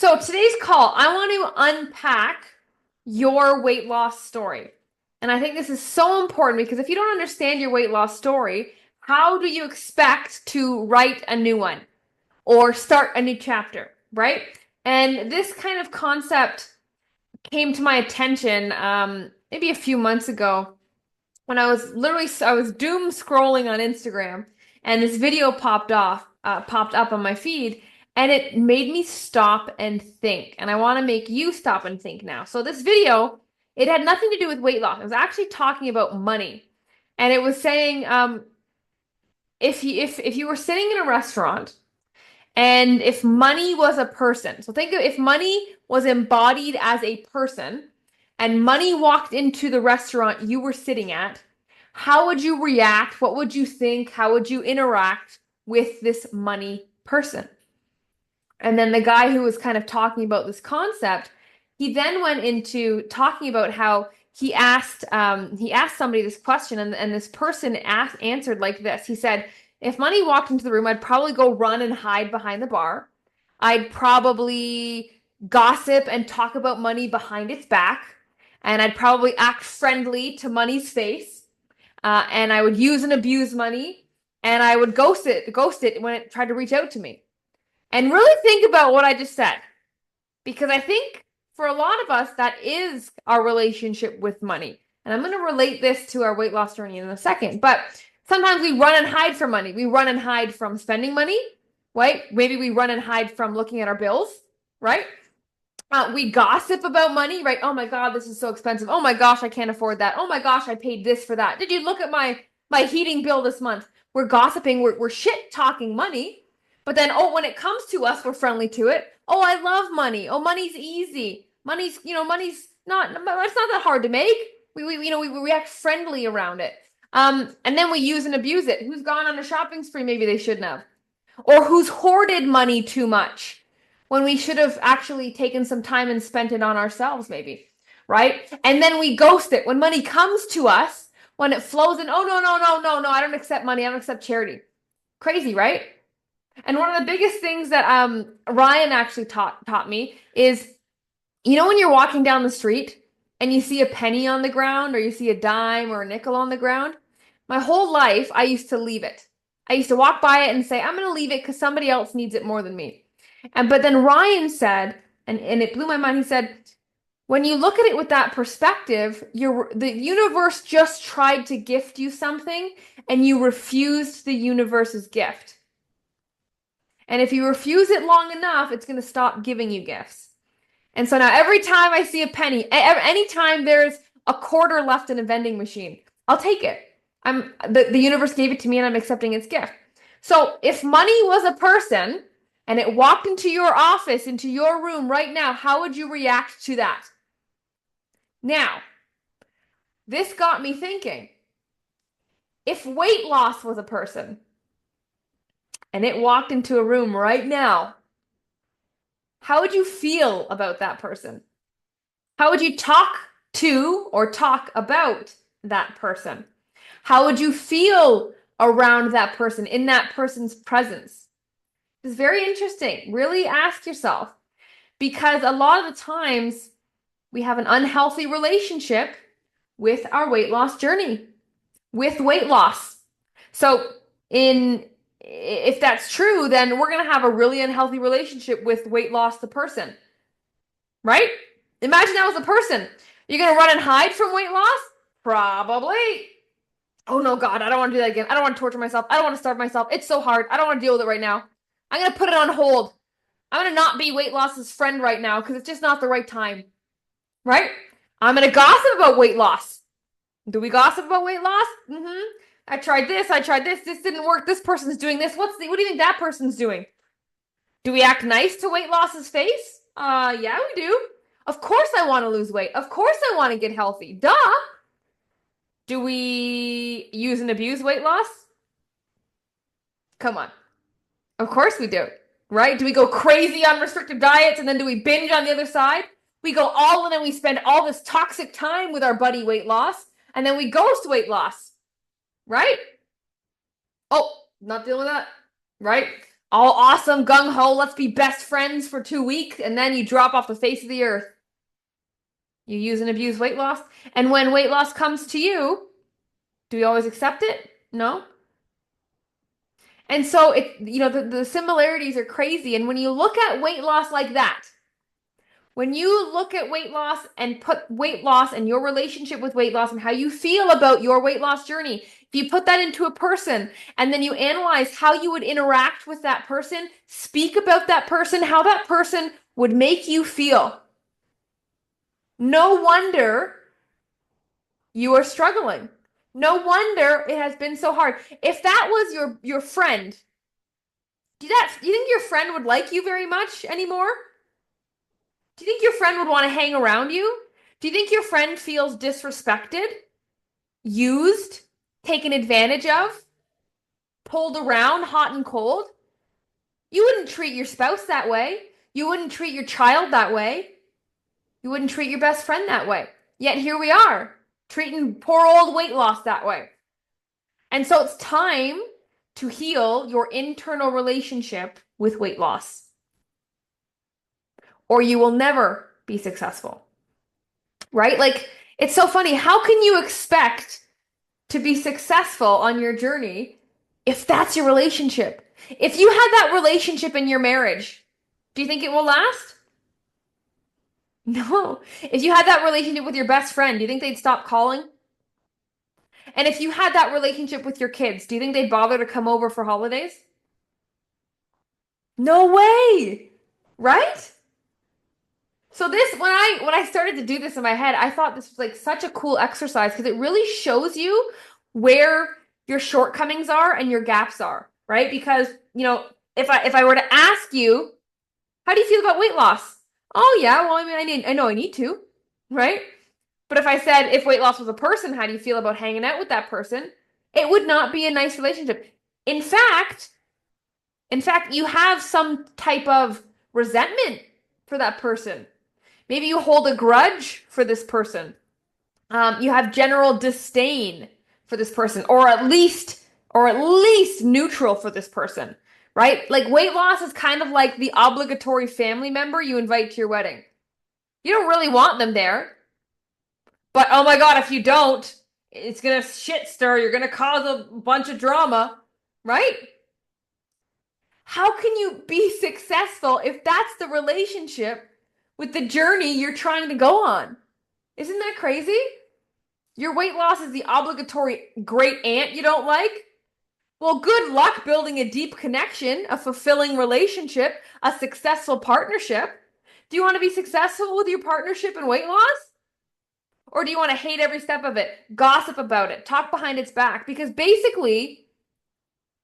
So today's call, I want to unpack your weight loss story. And I think this is so important because if you don't understand your weight loss story, how do you expect to write a new one or start a new chapter, right? And this kind of concept came to my attention maybe a few months ago when I was doom scrolling on Instagram, and this video popped up on my feed, and it made me stop and think. And I want to make you stop and think now. So this video, it had nothing to do with weight loss. It was actually talking about money, and it was saying, if you were sitting in a restaurant and if money was a person, so think of if money was embodied as a person and money walked into the restaurant you were sitting at, how would you react? What would you think? How would you interact with this money person? And then the guy who was kind of talking about this concept, he then went into talking about how he asked somebody this question, and this person answered like this. He said, if money walked into the room, I'd probably go run and hide behind the bar. I'd probably gossip and talk about money behind its back. And I'd probably act friendly to money's face. And I would use and abuse money. And I would ghost it when it tried to reach out to me. And really think about what I just said. Because I think for a lot of us, that is our relationship with money. And I'm going to relate this to our weight loss journey in a second. But sometimes we run and hide from money. We run and hide from spending money, right? Maybe we run and hide from looking at our bills, right? We gossip about money, right? Oh my God, this is so expensive. Oh my gosh, I can't afford that. Oh my gosh, I paid this for that. Did you look at my heating bill this month? We're gossiping. We're shit talking money. But then, oh, when it comes to us, we're friendly to it. Oh, I love money. Oh, money's easy. Money's not, it's not that hard to make. We react friendly around it. And then we use and abuse it. Who's gone on a shopping spree maybe they shouldn't have? Or who's hoarded money too much when we should have actually taken some time and spent it on ourselves maybe, right? And then we ghost it. When money comes to us, when it flows in, oh, no, I don't accept money. I don't accept charity. Crazy, right? And one of the biggest things that Ryan actually taught me is, when you're walking down the street and you see a penny on the ground or you see a dime or a nickel on the ground, my whole life I used to leave it. I used to walk by it and say, I'm going to leave it because somebody else needs it more than me. But then Ryan said, and it blew my mind, he said, when you look at it with that perspective, the universe just tried to gift you something and you refused the universe's gift. And if you refuse it long enough, it's going to stop giving you gifts. And so now every time I see a penny, anytime there's a quarter left in a vending machine, I'll take it. The universe gave it to me and I'm accepting its gift. So if money was a person and it walked into your office, into your room right now, how would you react to that? Now, this got me thinking. If weight loss was a person and it walked into a room right now, how would you feel about that person? How would you talk to or talk about that person? How would you feel around that person, in that person's presence? It's very interesting. Really ask yourself, because a lot of the times we have an unhealthy relationship with our weight loss journey, with weight loss. So if that's true, then we're going to have a really unhealthy relationship with weight loss, the person, right? Imagine that was a person. You're going to run and hide from weight loss? Probably. Oh no, God, I don't want to do that again. I don't want to torture myself. I don't want to starve myself. It's so hard. I don't want to deal with it right now. I'm going to put it on hold. I'm going to not be weight loss's friend right now because it's just not the right time, right? I'm going to gossip about weight loss. Do we gossip about weight loss? I tried this. This didn't work. This person's doing this. What do you think that person's doing? Do we act nice to weight loss's face? Yeah, we do. Of course I want to lose weight. Of course I want to get healthy. Duh. Do we use and abuse weight loss? Come on. Of course we do, right? Do we go crazy on restrictive diets and then do we binge on the other side? We go all in and we spend all this toxic time with our buddy weight loss and then we ghost weight loss, right? Oh, not dealing with that, right? All awesome, gung ho, let's be best friends for 2 weeks, and then you drop off the face of the earth. You use and abuse weight loss. And when weight loss comes to you, do we always accept it? No. And so the similarities are crazy. And when you look at weight loss like that, when you look at weight loss and put weight loss and your relationship with weight loss and how you feel about your weight loss journey, if you put that into a person and then you analyze how you would interact with that person, speak about that person, how that person would make you feel. No wonder you are struggling. No wonder it has been so hard. If that was your friend, do you think your friend would like you very much anymore? Do you think your friend would want to hang around you? Do you think your friend feels disrespected, used, taken advantage of, pulled around hot and cold? You wouldn't treat your spouse that way. You wouldn't treat your child that way. You wouldn't treat your best friend that way. Yet here we are, treating poor old weight loss that way. And so it's time to heal your internal relationship with weight loss, or you will never be successful. Right? Like, it's so funny. How can you expect to be successful on your journey if that's your relationship? If you had that relationship in your marriage, do you think it will last? No. If you had that relationship with your best friend, do you think they'd stop calling? And if you had that relationship with your kids, do you think they'd bother to come over for holidays? No way. Right? So this, when I started to do this in my head, I thought this was like such a cool exercise because it really shows you where your shortcomings are and your gaps are, right? Because, if I were to ask you, how do you feel about weight loss? Oh yeah, well, I know I need to, right? But if I said, if weight loss was a person, how do you feel about hanging out with that person? It would not be a nice relationship. In fact, you have some type of resentment for that person. Maybe you hold a grudge for this person. You have general disdain for this person, or at least neutral for this person, right? Like weight loss is kind of like the obligatory family member you invite to your wedding. You don't really want them there, but oh my God, if you don't, it's gonna shit stir. You're gonna cause a bunch of drama, right? How can you be successful if that's the relationship with the journey you're trying to go on? Isn't that crazy? Your weight loss is the obligatory great aunt you don't like? Well, good luck building a deep connection, a fulfilling relationship, a successful partnership. Do you want to be successful with your partnership and weight loss? Or do you want to hate every step of it, gossip about it, talk behind its back? Because basically,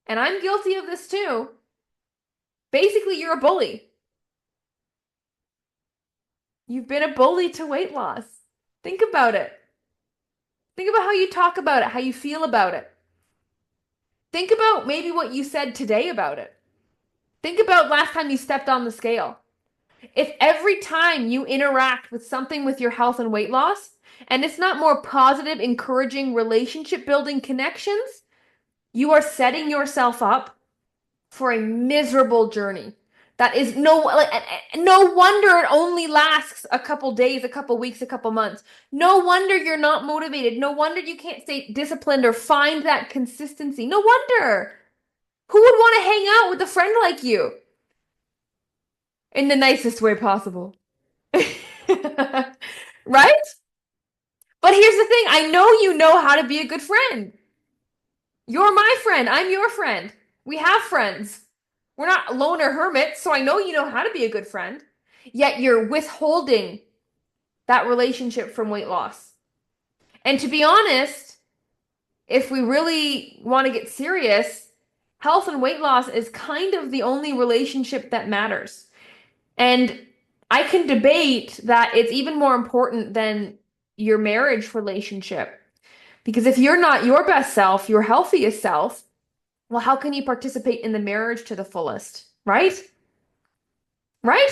and I'm guilty of this too, basically you're a bully. You've been a bully to weight loss. Think about it. Think about how you talk about it, how you feel about it. Think about maybe what you said today about it. Think about last time you stepped on the scale. If every time you interact with something with your health and weight loss, and it's not more positive, encouraging, relationship building connections, you are setting yourself up for a miserable journey. That is no wonder it only lasts a couple days, a couple weeks, a couple months. No wonder you're not motivated. No wonder you can't stay disciplined or find that consistency. No wonder. Who would want to hang out with a friend like you? In the nicest way possible. Right? But here's the thing. I know you know how to be a good friend. You're my friend. I'm your friend. We have friends. We're not loner hermits, so I know you know how to be a good friend. Yet you're withholding that relationship from weight loss. And to be honest, if we really want to get serious, health and weight loss is kind of the only relationship that matters. And I can debate that it's even more important than your marriage relationship. Because if you're not your best self, your healthiest self, well, how can you participate in the marriage to the fullest? Right? Right?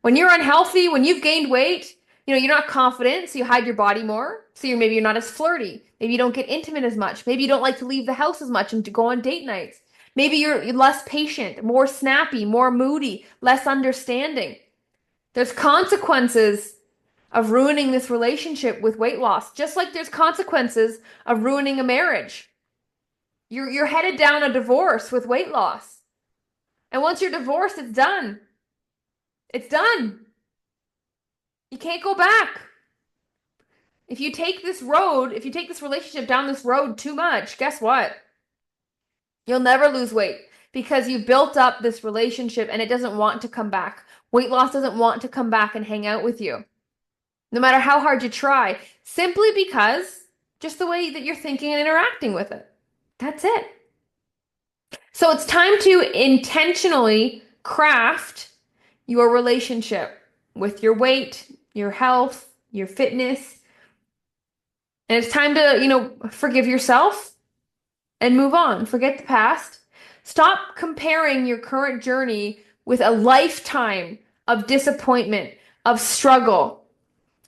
When you're unhealthy, when you've gained weight, you're not confident, so you hide your body more. So maybe you're not as flirty. Maybe you don't get intimate as much. Maybe you don't like to leave the house as much and to go on date nights. Maybe you're less patient, more snappy, more moody, less understanding. There's consequences of ruining this relationship with weight loss, just like there's consequences of ruining a marriage. You're headed down a divorce with weight loss. And once you're divorced, it's done. It's done. You can't go back. If you take this road, if you take this relationship down this road too much, guess what? You'll never lose weight because you built up this relationship and it doesn't want to come back. Weight loss doesn't want to come back and hang out with you, no matter how hard you try, simply because just the way that you're thinking and interacting with it. That's it. So it's time to intentionally craft your relationship with your weight, your health, your fitness. And it's time to, forgive yourself and move on. Forget the past. Stop comparing your current journey with a lifetime of disappointment, of struggle,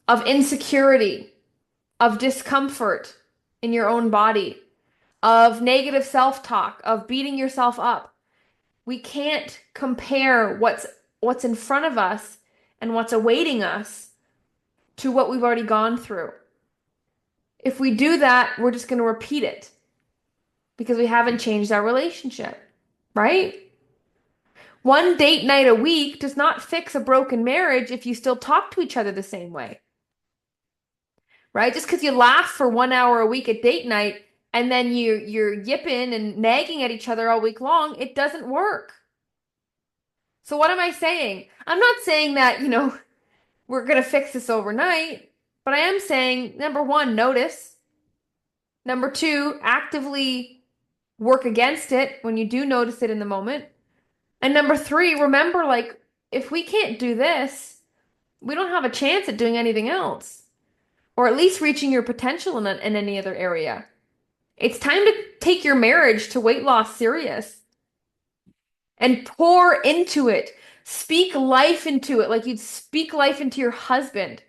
of insecurity, of discomfort in your own body, of negative self-talk, of beating yourself up. We can't compare what's in front of us and what's awaiting us to what we've already gone through. If we do that, we're just going to repeat it because we haven't changed our relationship, right? One date night a week does not fix a broken marriage if you still talk to each other the same way, right? Just because you laugh for 1 hour a week at date night and then you're yipping and nagging at each other all week long, it doesn't work. So what am I saying? I'm not saying that, we're going to fix this overnight, but I am saying, number one, notice. Number two, actively work against it when you do notice it in the moment. And number three, remember, like, if we can't do this, we don't have a chance at doing anything else, or at least reaching your potential in any other area. It's time to take your marriage to weight loss serious and pour into it. Speak life into it like you'd speak life into your husband.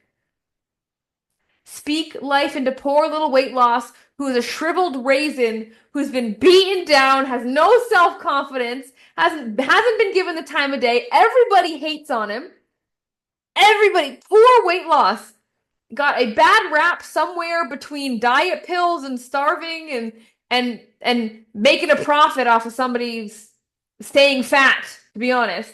Speak life into poor little weight loss who is a shriveled raisin, who's been beaten down, has no self-confidence, hasn't been given the time of day. Everybody hates on him. Everybody, poor weight loss, got a bad rap somewhere between diet pills and starving and making a profit off of somebody's staying fat, to be honest.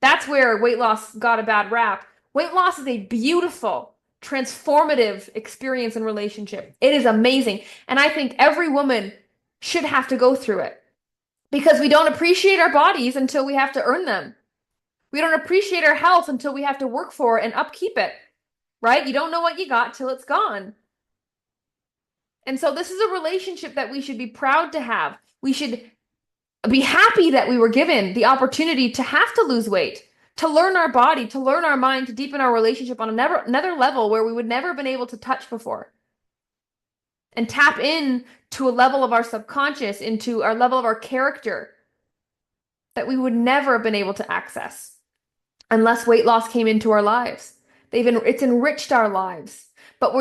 That's where weight loss got a bad rap. Weight loss is a beautiful, transformative experience in relationship. It is amazing. And I think every woman should have to go through it because we don't appreciate our bodies until we have to earn them. We don't appreciate our health until we have to work for it and upkeep it, right? You don't know what you got till it's gone. And so this is a relationship that we should be proud to have. We should be happy that we were given the opportunity to have to lose weight, to learn our body, to learn our mind, to deepen our relationship on another level where we would never have been able to touch before. And tap in to a level of our subconscious, into our level of our character that we would never have been able to access unless weight loss came into our lives. It's enriched our lives. But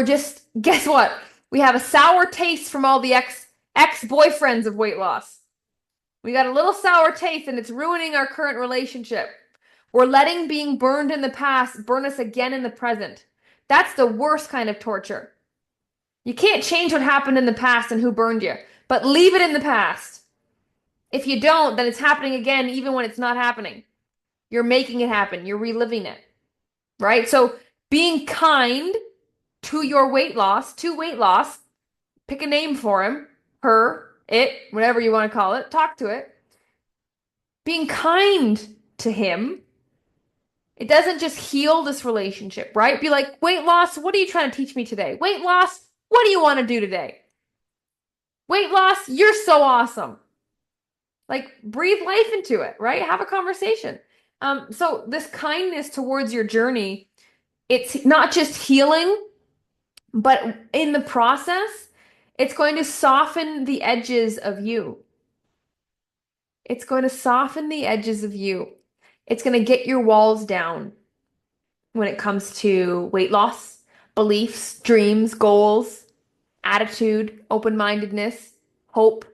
guess what? We have a sour taste from all the ex-boyfriends of weight loss. We got a little sour taste and it's ruining our current relationship. We're letting being burned in the past burn us again in the present. That's the worst kind of torture. You can't change what happened in the past and who burned you, but leave it in the past. If you don't, then it's happening again even when it's not happening. You're making it happen. You're reliving it, right? So being kind to your weight loss, pick a name for him, her, it, whatever you want to call it, talk to it. Being kind to him, it doesn't just heal this relationship, right? Be like, weight loss, what are you trying to teach me today? Weight loss, what do you want to do today? Weight loss, you're so awesome. Like, breathe life into it, right? Have a conversation. So this kindness towards your journey, it's not just healing, but in the process, it's going to soften the edges of you. It's going to soften the edges of you. It's going to get your walls down when it comes to weight loss, beliefs, dreams, goals, attitude, open-mindedness, hope.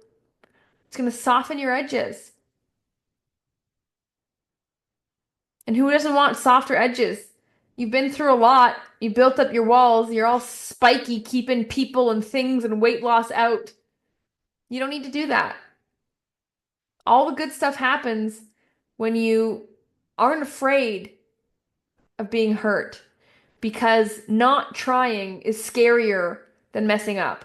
It's going to soften your edges. And who doesn't want softer edges? You've been through a lot. You built up your walls. You're all spiky, keeping people and things and weight loss out. You don't need to do that. All the good stuff happens when you aren't afraid of being hurt because not trying is scarier than messing up.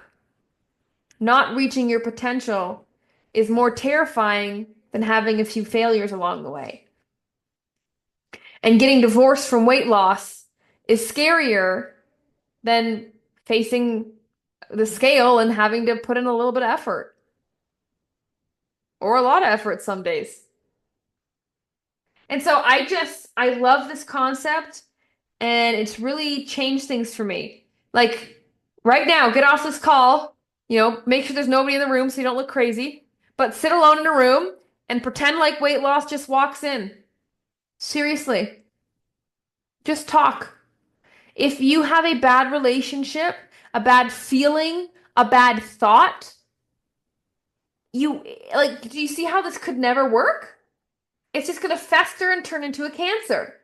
Not reaching your potential is more terrifying than having a few failures along the way. And getting divorced from weight loss is scarier than facing the scale and having to put in a little bit of effort or a lot of effort some days. And so I love this concept and it's really changed things for me. Like right now, get off this call, make sure there's nobody in the room so you don't look crazy, but sit alone in a room and pretend like weight loss just walks in. Seriously, just talk. If you have a bad relationship, a bad feeling, a bad thought, do you see how this could never work? It's just going to fester and turn into a cancer.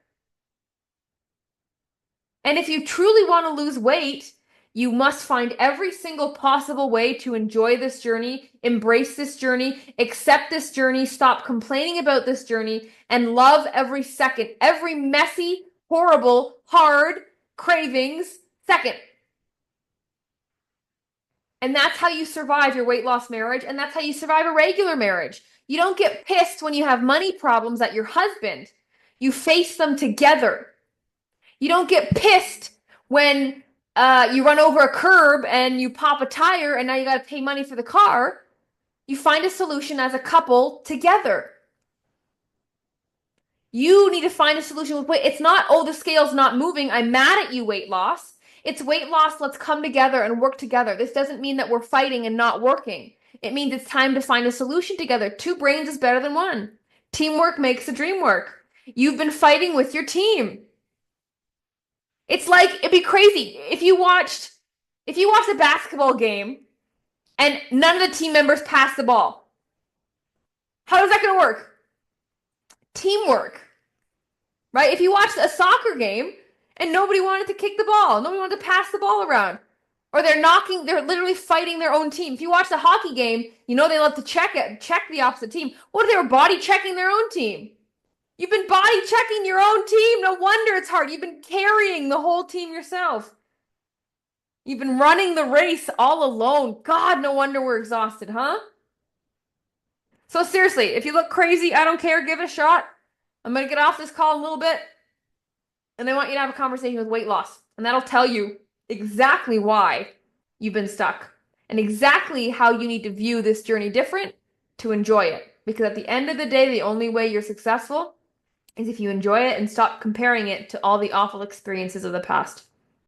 And if you truly want to lose weight, you must find every single possible way to enjoy this journey, embrace this journey, accept this journey, stop complaining about this journey, and love every second, every messy, horrible, hard cravings second. And that's how you survive your weight loss marriage, and that's how you survive a regular marriage. You don't get pissed when you have money problems at your husband. You face them together. You don't get pissed when you run over a curb and you pop a tire and now you got to pay money for the car. You find a solution as a couple together. You need to find a solution with weight. It's not, oh, the scale's not moving. I'm mad at you, weight loss. It's weight loss. Let's come together and work together. This doesn't mean that we're fighting and not working. It means it's time to find a solution together. Two brains is better than one. Teamwork makes the dream work. You've been fighting with your team. It's like, it'd be crazy if you watched a basketball game and none of the team members passed the ball. How is that going to work? Teamwork, right? If you watched a soccer game and nobody wanted to kick the ball, nobody wanted to pass the ball around, or they're literally fighting their own team. If you watch a hockey game, they love to check the opposite team. What if they were body checking their own team? You've been body checking your own team. No wonder it's hard. You've been carrying the whole team yourself. You've been running the race all alone. God, no wonder we're exhausted, huh? So seriously, if you look crazy, I don't care. Give it a shot. I'm going to get off this call in a little bit. And I want you to have a conversation with weight loss. And that'll tell you exactly why you've been stuck. And exactly how you need to view this journey different to enjoy it. Because at the end of the day, the only way you're successful is if you enjoy it and stop comparing it to all the awful experiences of the past.